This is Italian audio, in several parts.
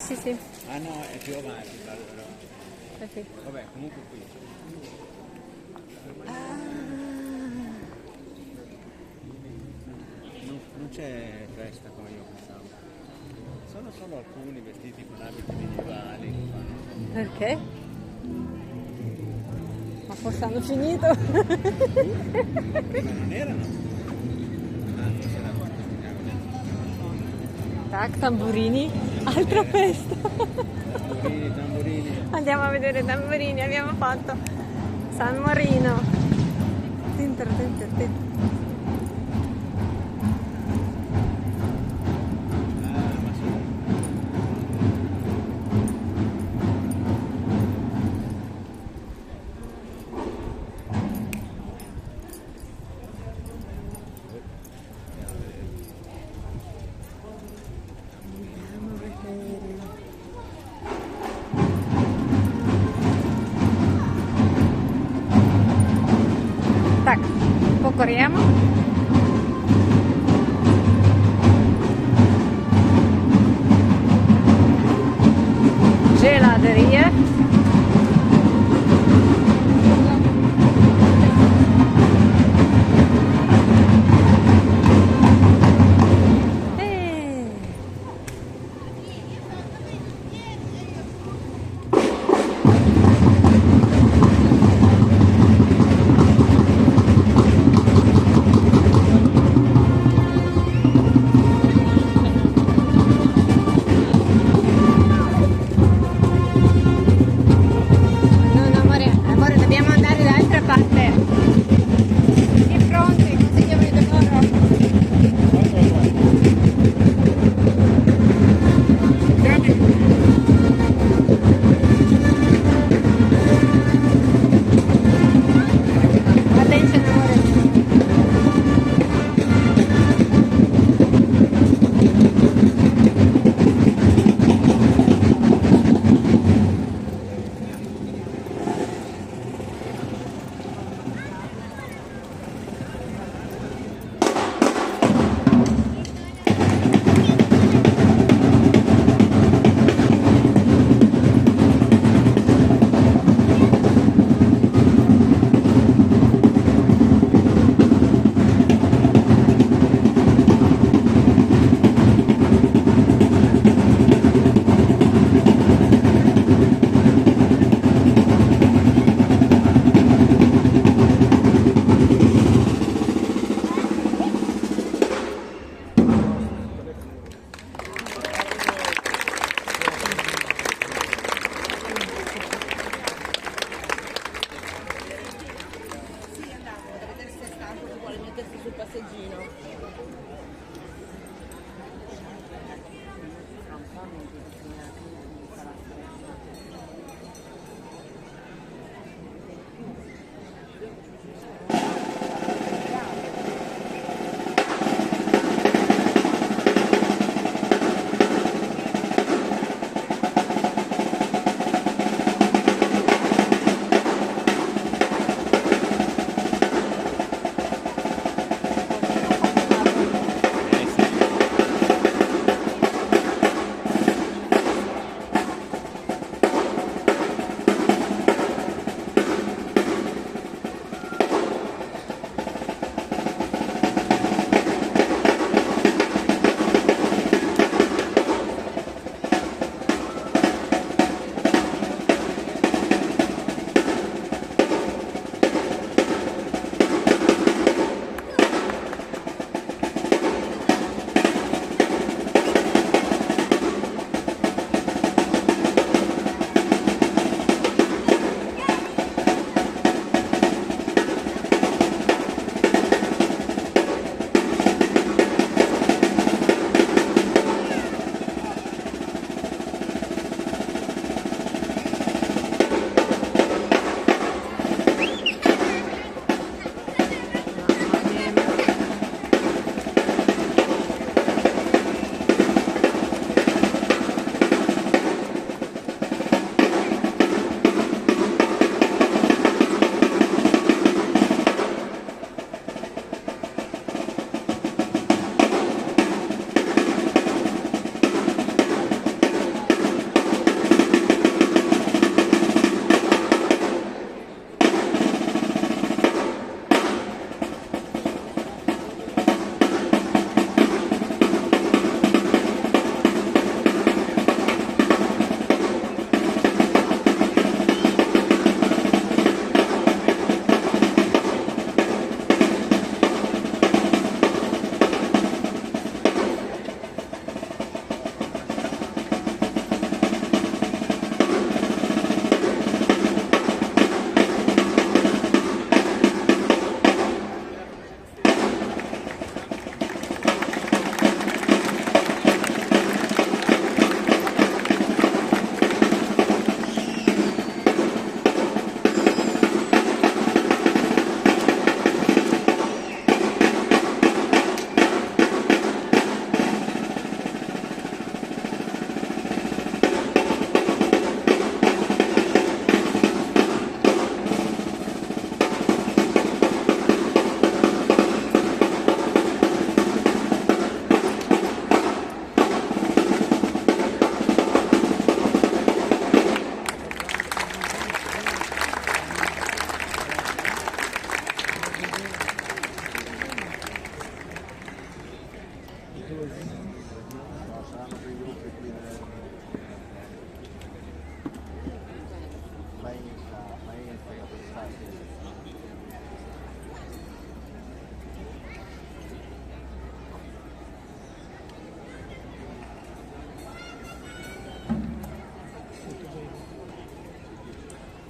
sì, sì. Ah no, è più avanti, però. Sì. Vabbè, comunque qui. Non c'è festa come io pensavo. Sono solo alcuni vestiti con abiti medievali. Perché? Ma forse hanno finito? Ma non erano? Ah, forse erano. Tac, tamburini, altra festa. Tamburini, tamburini. Andiamo a vedere i tamburini, abbiamo fatto San Marino. Attento, attento, attento. Tac, un po' corriamo. Gelaterie.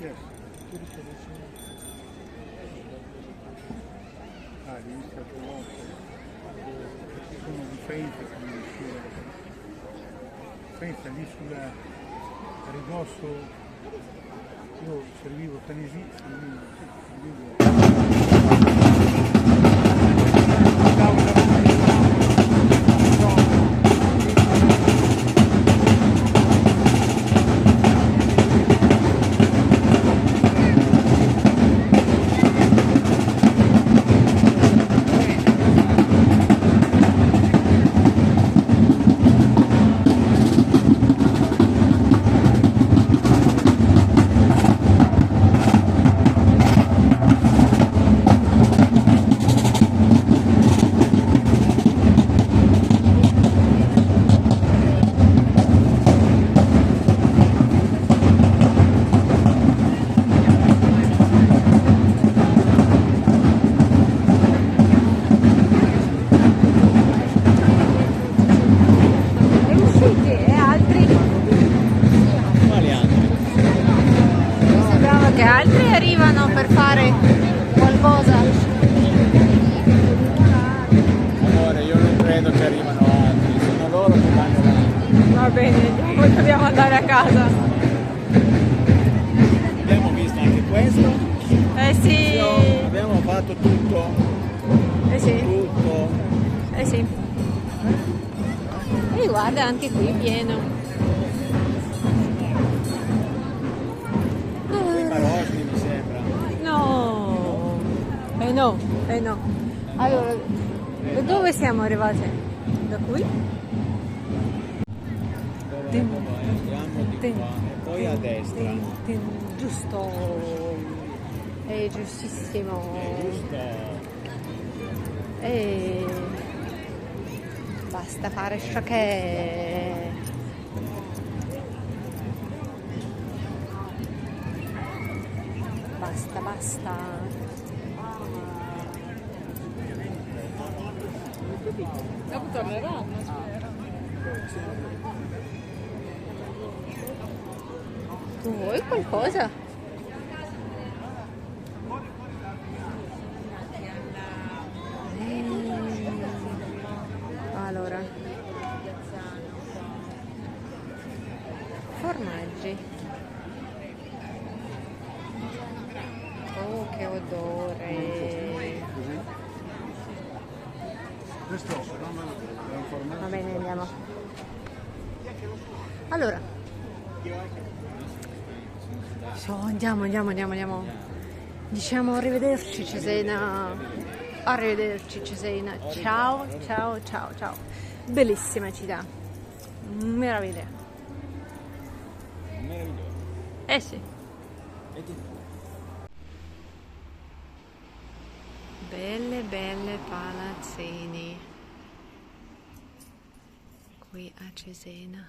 Yes. Lì certe volte ci sono differenze pensa lì sul ridosso, io servivo Tanesi, arrivano per fare qualcosa. Amore, io non credo che arrivano altri, sono loro che vanno là. Va bene, noi dobbiamo andare a casa. Abbiamo visto anche questo. Eh sì. Abbiamo fatto tutto. Eh sì. Tutto. Eh sì. E guarda, anche qui è pieno. Maroschi mi sembra. No. No. Allora, da dove siamo arrivati? Da qui? Andiamo di qua e poi a destra. Giusto. È giustissimo. Giusto. E basta fare sciocche. Basta. Dopo torneranno, tu vuoi qualcosa? Allora, formaggi. Oh, che odore! Va bene, andiamo. Allora, andiamo. Diciamo arrivederci Cesena. Arrivederci Cesena. Ciao. Bellissima città. Meraviglia. Eh sì. Belle palazzini qui a Cesena.